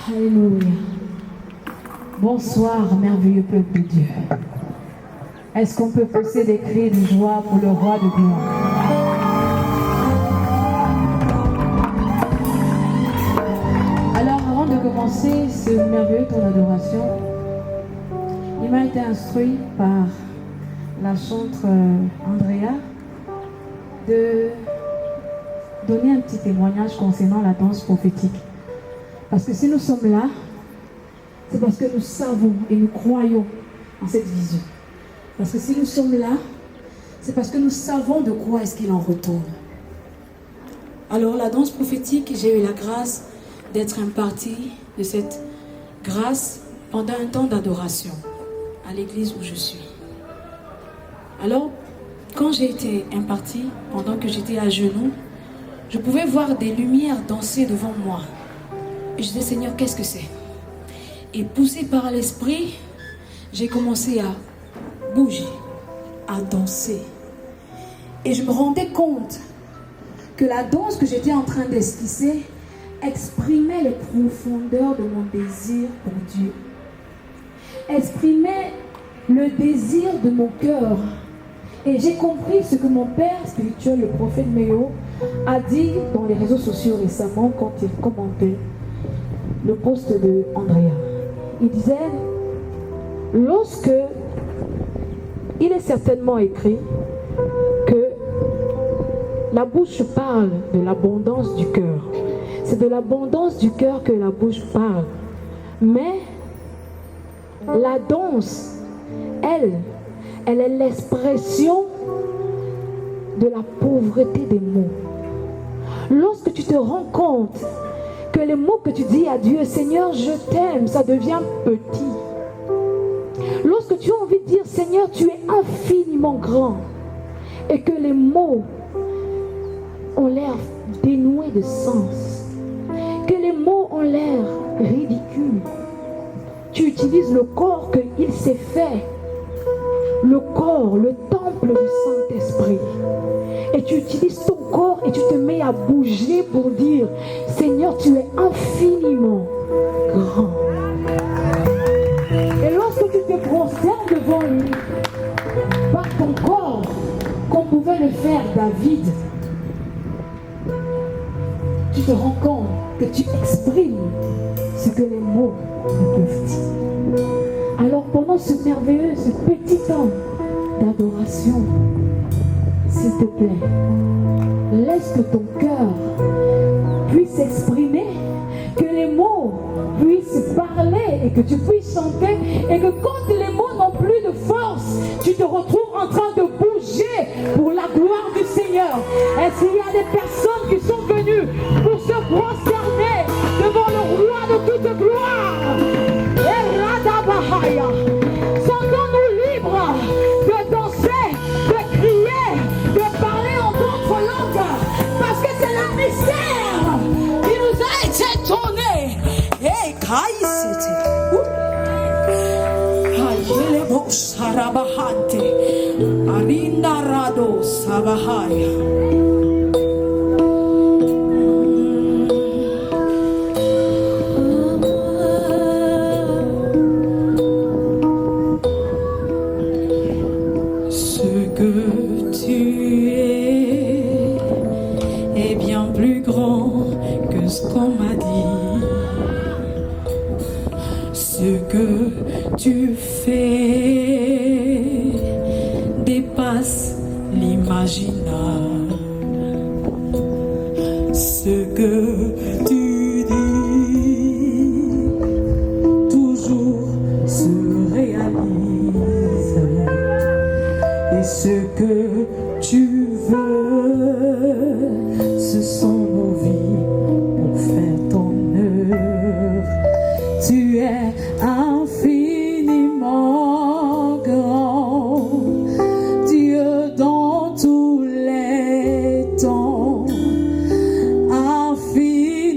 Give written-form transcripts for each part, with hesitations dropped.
Alléluia. Bonsoir, merveilleux peuple de Dieu. Est-ce qu'on peut pousser des cris de joie pour le roi de gloire? Alors, avant de commencer ce merveilleux temps d'adoration, il m'a été instruit par la chantre Andrea de donner un petit témoignage concernant la danse prophétique. Parce que si nous sommes là, c'est parce que nous savons et nous croyons en cette vision. Parce que si nous sommes là, c'est parce que nous savons de quoi est-ce qu'il en retourne. Alors la danse prophétique, j'ai eu la grâce d'être impartie de cette grâce pendant un temps d'adoration à l'église où je suis. Alors, quand j'ai été impartie, pendant que j'étais à genoux, je pouvais voir des lumières danser devant moi. Et je disais, Seigneur, qu'est-ce que c'est? Et poussée par l'esprit, j'ai commencé à bouger, à danser. Et je me rendais compte que la danse que j'étais en train d'esquisser exprimait les profondeurs de mon désir pour Dieu. Exprimait le désir de mon cœur. Et j'ai compris ce que mon père spirituel, le prophète Méo, a dit dans les réseaux sociaux récemment quand il commentait le post de Andrea. Il disait, lorsque il est certainement écrit que la bouche parle de l'abondance du cœur. C'est de l'abondance du cœur que la bouche parle. Mais la danse, elle est l'expression de la pauvreté des mots. Lorsque tu te rends compte que les mots que tu dis à Dieu, Seigneur, je t'aime, ça devient petit. Lorsque tu as envie de dire, Seigneur, tu es infiniment grand, et que les mots ont l'air dénoués de sens, que les mots ont l'air ridicules, tu utilises le corps qu'il s'est fait, le corps, le temple du Saint-Esprit, et tu utilises ton corps et tu te mets à bouger pour dire, Seigneur, tu es infiniment grand. Et lorsque tu te prosternes devant lui, par ton corps, comme pouvait le faire David, tu te rends compte que tu exprimes ce que les mots ne peuvent dire. Alors pendant ce merveilleux, ce petit temps d'adoration, s'il te plaît, laisse que ton cœur puisse exprimer, que les mots puissent parler et que tu puisses chanter, et que quand les mots n'ont plus de force, tu te retrouves en train de bouger pour la gloire du Seigneur. Est-ce qu'il y a des personnes qui sont venues pour se prosterner devant le roi de toute gloire? Sentons-nous libres de danser, de crier, de parler en d'autres langues, parce que c'est le mystère qui nous a été donné. Hey, Kaïsiti. Ayelebo Sarabahante. Arinda Rado Sabahaya. Tu fais dépasse l'imaginable. Ce que tu dis toujours se réalise, et ce que tu veux, ce sont nos vies pour faire ton œuvre. Tu es infiniment grand, Dieu dans tous les temps, infiniment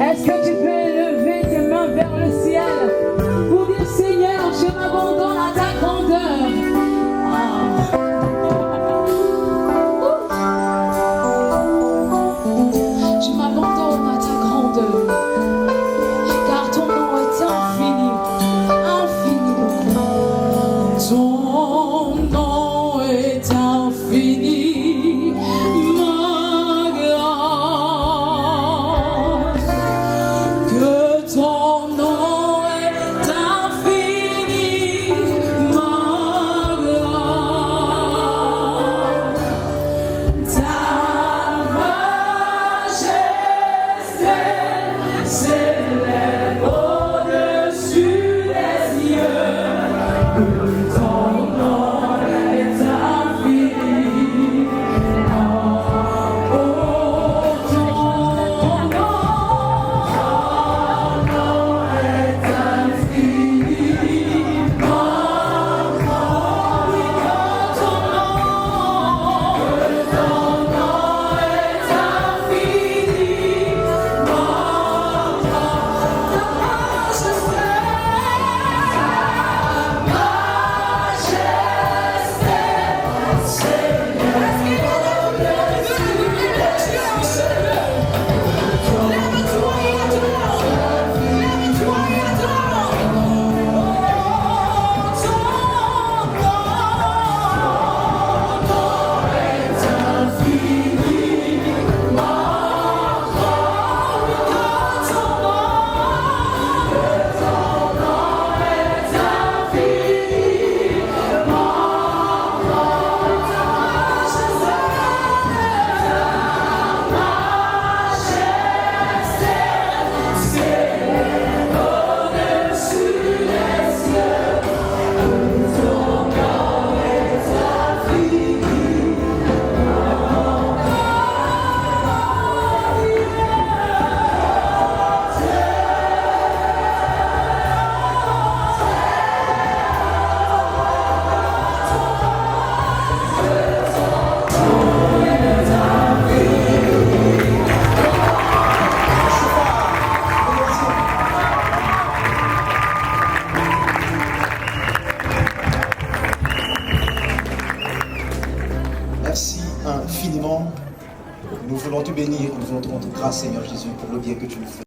Est-ce que tu peux élever tes mains vers le ciel pour dire Seigneur, je m'abandonne à ta grandeur. Je m'abandonne à ta grandeur, car ton nom est infini, infiniment. Ton nom est infini, ma grâce. Que ton nom est infini, ma grâce. Ta majesté s'élève au-dessus des cieux. Ton nom est infini. Oh, ton nom est infini. Merci infiniment. Nous voulons te bénir, nous voulons te rendre grâce, Seigneur Jésus, pour le bien que tu nous fais.